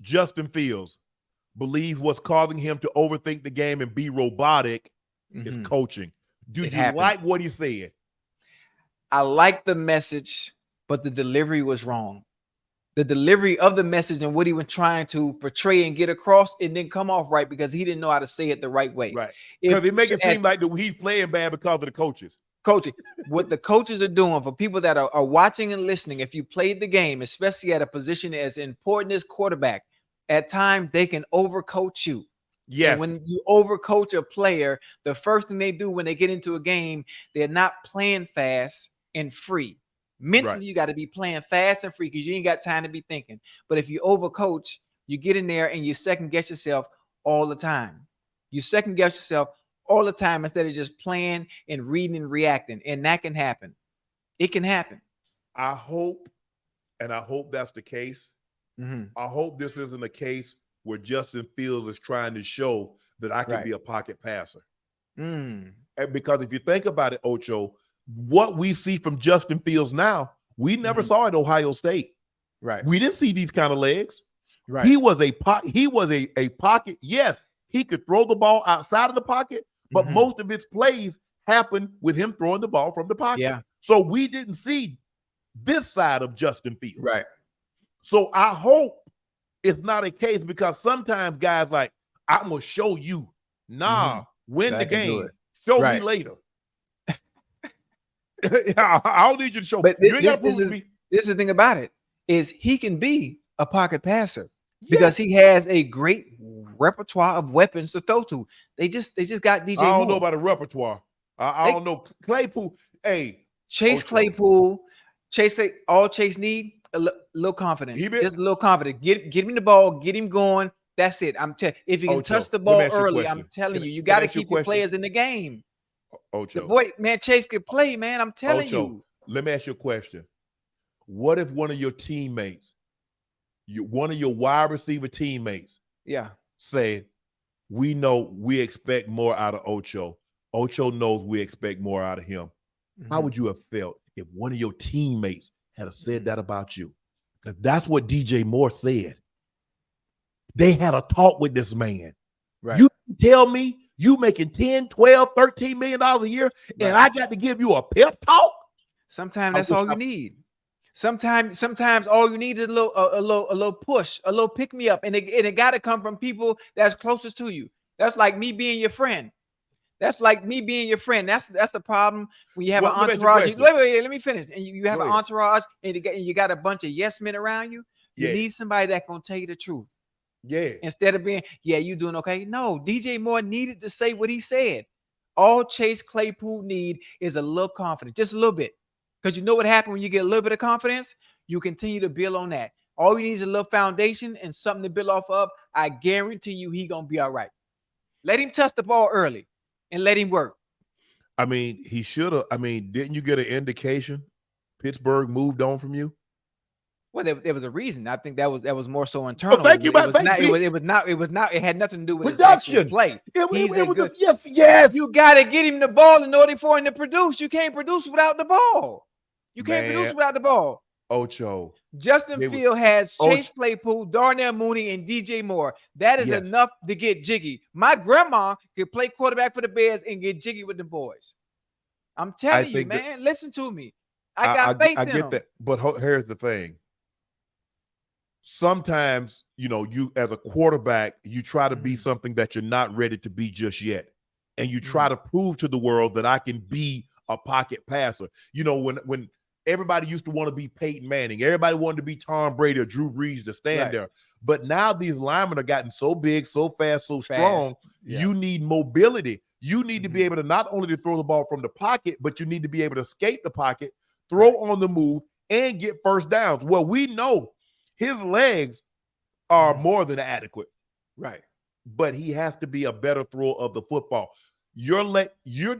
Justin Fields believes what's causing him to overthink the game and be robotic is coaching. Do you like what he said? I like the message, but the delivery was wrong. The delivery of the message and what he was trying to portray and get across, it didn't come off right because he didn't know how to say it the right way. Right. Because it makes it seem like he's playing bad because of the coaches. Coaching. What the coaches are doing for people that are watching and listening, if you played the game, especially at a position as important as quarterback, at times they can overcoach you. Yes. And when you overcoach a player, the first thing they do when they get into a game, they're not playing fast and free. Mentally, you got to be playing fast and free because you ain't got time to be thinking. But if you overcoach, you get in there and you second guess yourself all the time. You second guess yourself all the time instead of just playing and reading and reacting. And that can happen. It can happen. I hope that's the case. I hope this isn't a case where Justin Fields is trying to show that I can be a pocket passer. And because if you think about it, Ocho, what we see from Justin Fields now, we never saw at Ohio State. Right. We didn't see these kind of legs. Right. He was a pocket. Yes, he could throw the ball outside of the pocket, but most of his plays happened with him throwing the ball from the pocket. Yeah. So we didn't see this side of Justin Fields. Right. So I hope it's not a case because sometimes guys like, I'm going to show you. Nah, win the game. Show me later. I don't need you to show. But this is the thing about it is he can be a pocket passer because he has a great repertoire of weapons to throw to. They just got DJ Moore. I don't know about a repertoire. I don't know. Claypool. Hey, Chase Claypool. All Chase need a little confidence. Just a little confidence. Get him the ball. Get him going. That's it. I'm telling. If you can touch the ball early, I'm telling you, you got to keep your players in the game. Ocho. The boy, man, Chase could play, man. I'm telling you. Let me ask you a question. What if one of your teammates, one of your wide receiver teammates, said, we know we expect more out of Ocho. Ocho knows we expect more out of him. How would you have felt if one of your teammates had said that about you? Because that's what DJ Moore said. They had a talk with this man. Right. You tell me you making 10, 12, $13 million a year, and I got to give you a pep talk? Sometimes that's all you need. Sometimes all you need is a little push, a little pick me up, and it got to come from people that's closest to you. That's like me being your friend. That's like me being your friend. That's the problem when you have an entourage. Wait, let me finish. And you have an entourage, and you got a bunch of yes men around you. You need somebody that's gonna tell you the truth. Yeah. Instead of being, you doing okay. No, DJ Moore needed to say what he said. All Chase Claypool need is a little confidence, just a little bit. Because you know what happens when you get a little bit of confidence? You continue to build on that. All you need is a little foundation and something to build off of. I guarantee you he going to be all right. Let him touch the ball early and let him work. I mean, he should have. I mean, didn't you get an indication Pittsburgh moved on from you? Well, there was a reason. I think that was more so internal. Oh, thank you. It was not. It had nothing to do with production. His play. Yes. You got to get him the ball in order for him to produce. You can't produce without the ball. You can't produce without the ball. Ocho. Justin Fields has Chase Claypool, Darnell Mooney, and DJ Moore. That is enough to get jiggy. My grandma could play quarterback for the Bears and get jiggy with the boys. I'm telling you, man. Listen to me. I got faith in them. That, but here's the thing. Sometimes, you as a quarterback, you try to be something that you're not ready to be just yet. And you try to prove to the world that I can be a pocket passer. When everybody used to want to be Peyton Manning, everybody wanted to be Tom Brady or Drew Brees to stand there. But now these linemen are gotten so big, so fast, so strong. You need mobility. You need to be able to not only to throw the ball from the pocket, but you need to be able to escape the pocket, throw on the move, and get first downs. Well, we know his legs are more than adequate. Right. But he has to be a better thrower of the football. You're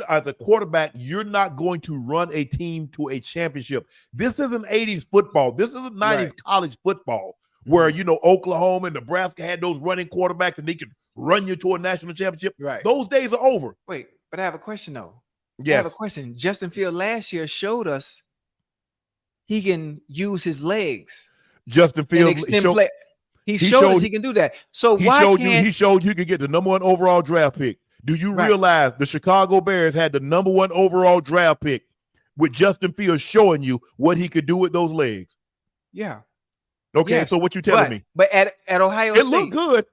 as a quarterback, you're not going to run a team to a championship. This isn't 80s football. This isn't 90s college football where, Oklahoma and Nebraska had those running quarterbacks and they could run you to a national championship. Right. Those days are over. Wait, but I have a question, though. Yes. I have a question. Justin Fields last year showed us he can use his legs. Justin Fields He showed us he can do that. So why can't he showed you can get the #1 overall draft pick. Do you realize the Chicago Bears had the #1 overall draft pick with Justin Fields showing you what he could do with those legs? Yeah. Okay, Yes. so what you telling me? But at Ohio It State, looked good.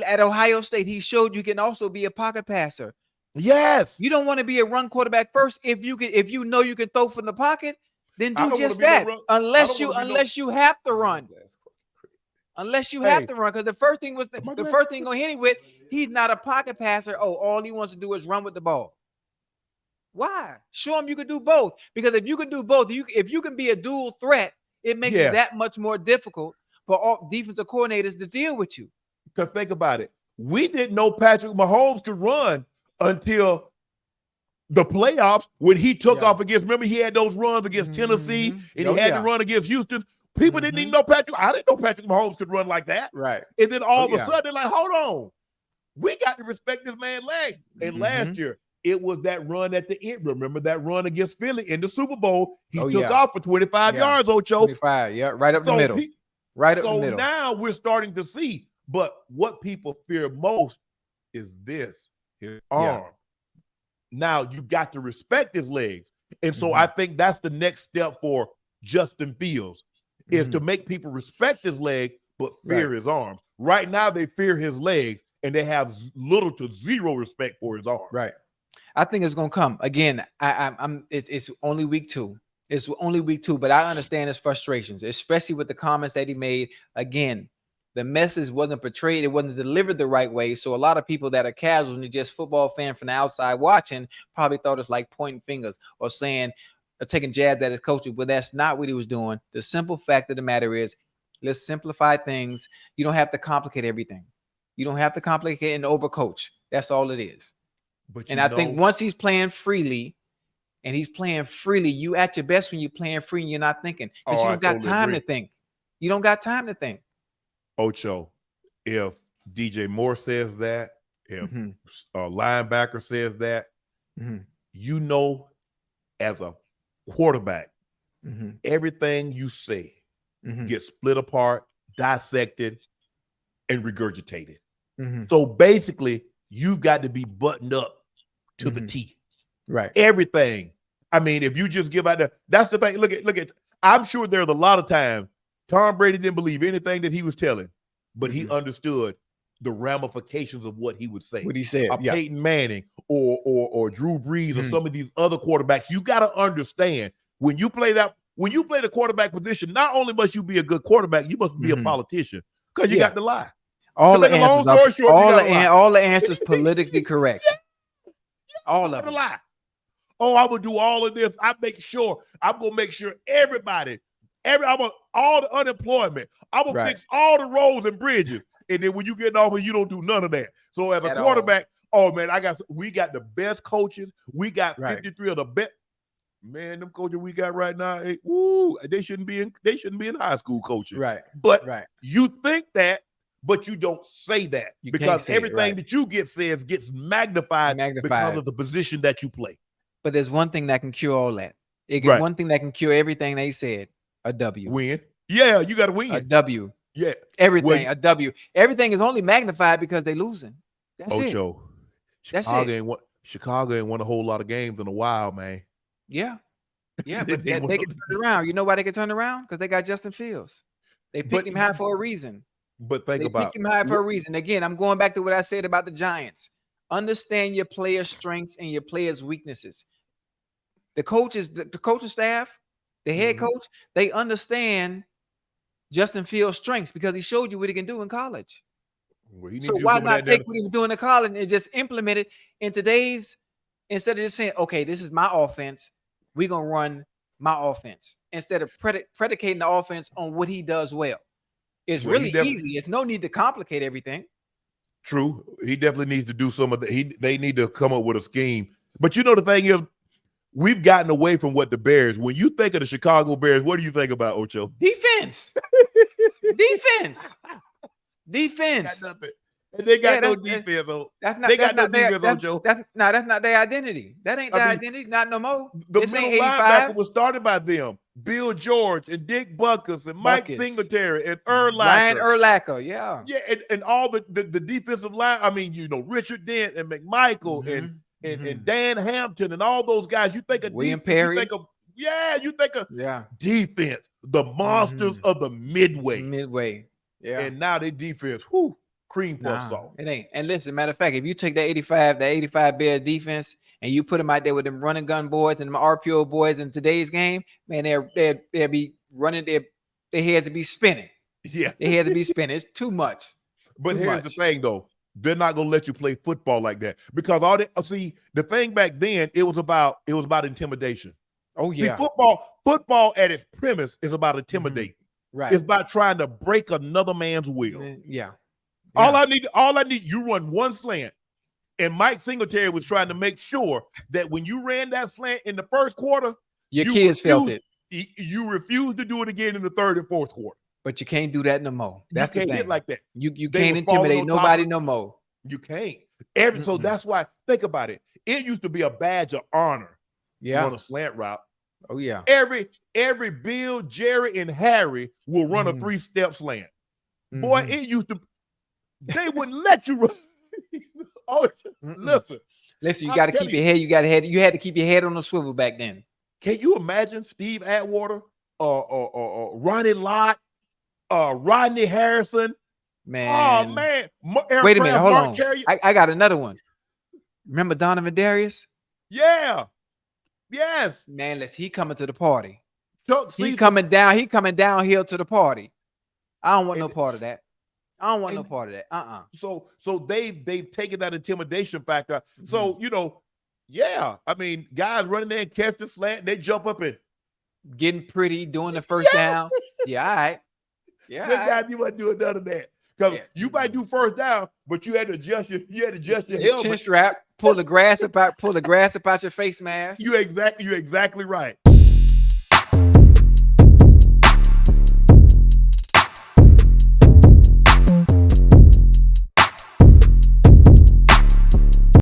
At Ohio State, he showed you can also be a pocket passer. Yes. You don't want to be a run quarterback first. If you know you can throw from the pocket, then do just that. Unless you have to run. Unless you have to run, because the first thing gonna hit him with, he's not a pocket passer. Oh, all he wants to do is run with the ball. Why? Show him you can do both. Because if you can do both, if you can be a dual threat, it makes it that much more difficult for all defensive coordinators to deal with you. Because think about it. We didn't know Patrick Mahomes could run until the playoffs when he took off against, remember he had those runs against Tennessee and he had to run against Houston. People didn't even know I didn't know Patrick Mahomes could run like that. Right. And then all of a sudden they're like, hold on. We got to respect this man's leg. And last year, it was that run at the end. Remember that run against Philly in the Super Bowl? He took off for 25 yards, Ocho. 25, right up the middle. Right up the middle. So now we're starting to see. But what people fear most is his arm. Now you got to respect his legs. And so I think that's the next step for Justin Fields is to make people respect his leg, but fear his arms. Right now they fear his legs and they have little to zero respect for his arm. Right. I think it's gonna come again. It's only week 2. It's only week 2, but I understand his frustrations, especially with the comments that he made. Again, the message wasn't portrayed, it wasn't delivered the right way. So a lot of people that are casual and just football fan from the outside watching probably thought it's like pointing fingers or saying or taking jabs at his coaches, but that's not what he was doing. The simple fact of the matter is, let's simplify things. You don't have to complicate everything. You don't have to complicate and overcoach. That's all it is. I think once he's playing freely, you at your best when you're playing free and you're not thinking. Because you don't got time to think. You don't got time to think. Ocho, if DJ Moore says that, if a linebacker says that, you know, as a quarterback, everything you say gets split apart, dissected, and regurgitated. So basically, you've got to be buttoned up to the T. Right. Everything. I mean, if you just give out that's the thing. Look at. I'm sure there's a lot of times Tom Brady didn't believe anything that he was telling, but he understood the ramifications of what he would say. What he said. Peyton Manning or Drew Brees or some of these other quarterbacks. You got to understand when you play the quarterback position, not only must you be a good quarterback, you must be a politician because you got to lie. All the answers politically correct. All of them. Lie. Oh, I will do all of this. I'm gonna make sure everybody, I want all the unemployment. I will fix all the roads and bridges. And then when you get over, you don't do none of that. So as a quarterback, we got the best coaches. We got 53 of the best. Man, them coaches we got right now, they shouldn't be in high school coaching. Right. But you think that, but you don't say that because everything that you get says gets magnified because of the position that you play. But there's one thing that can cure all that. One thing that can cure everything they said, a W. Win. Yeah, you got to win. A W. Yeah. Everything, a W. Everything is only magnified because they're losing. That's Ocho, Chicago ain't won a whole lot of games in a while, man. Yeah. Yeah, but they can turn around. You know why they can turn around? Because they got Justin Fields. They picked him high for a reason. But they picked him high for a reason. Again, I'm going back to what I said about the Giants. Understand your players' strengths and your players' weaknesses. The coaches, the coaching staff, the head coach, they understand Justin Fields' strengths because he showed you what he can do in college. So why not take what he was doing in college and just implement it in today's, instead of just saying, okay, this is my offense, we're going to run my offense, instead of predicating the offense on what he does well. It's really easy. It's no need to complicate everything. True. He definitely needs to do some of that. They need to come up with a scheme. But you know, the thing is, we've gotten away from what the Bears, when you think of the Chicago Bears, what do you think about, Ocho? Defense. Defense. And they got no defense. They got no defense, Ocho. That's not their identity. That ain't their identity. Not no more. The middle linebacker was started by them. Bill George and Dick Buckus and Mike Buckus. Singletary and Ryan Urlacher. Urlacher, yeah. Yeah, and all the defensive line. I mean, Richard Dent and McMichael and Dan Hampton and all those guys. You think of William defense, Perry. You think of defense, the monsters of the Midway. Yeah. And now they defense, cream puff salt. It ain't. And listen, matter of fact, if you take the 85 Bears defense and you put them out there with them running gun boys and them RPO boys in today's game, man, they'll be running their heads to be spinning. Yeah, their heads to be spinning. It's too much. But here's the thing, though. They're not gonna let you play football like that because the thing back then it was about intimidation. Oh yeah, see, football at its premise is about intimidating. Right, it's about trying to break another man's will. Yeah. All I need, you run one slant, and Mike Singletary was trying to make sure that when you ran that slant in the first quarter, your kids felt it. You refused to do it again in the third and fourth quarter. But you can't do that no more. That's you the can't thing. hit like that. You can't intimidate nobody no more. You can't. So that's why, think about it. It used to be a badge of honor to run a slant route. Oh yeah. Every Bill, Jerry, and Harry will run a 3-step slant. Boy, it used to. They wouldn't let you run. Listen. You got to keep your head. You had to keep your head on the swivel back then. Can you imagine Steve Atwater, Ronnie Lott, Rodney Harrison? Man. Oh man. Wait a minute. Hold on. I got another one. Remember Donovan Darius? Yeah. Yes. Man, he coming to the party. He coming downhill to the party. I don't want no part of that. So they've taken that intimidation factor. So, I mean, guys running there and catch the slant, and they jump up and getting pretty, doing the first down. Yeah, all right. Yeah. Good guy, you wasn't doing none of that. Because you might do first down, but you had to adjust your helmet. Chin strap, pull the grass up out your face mask. You're exactly right.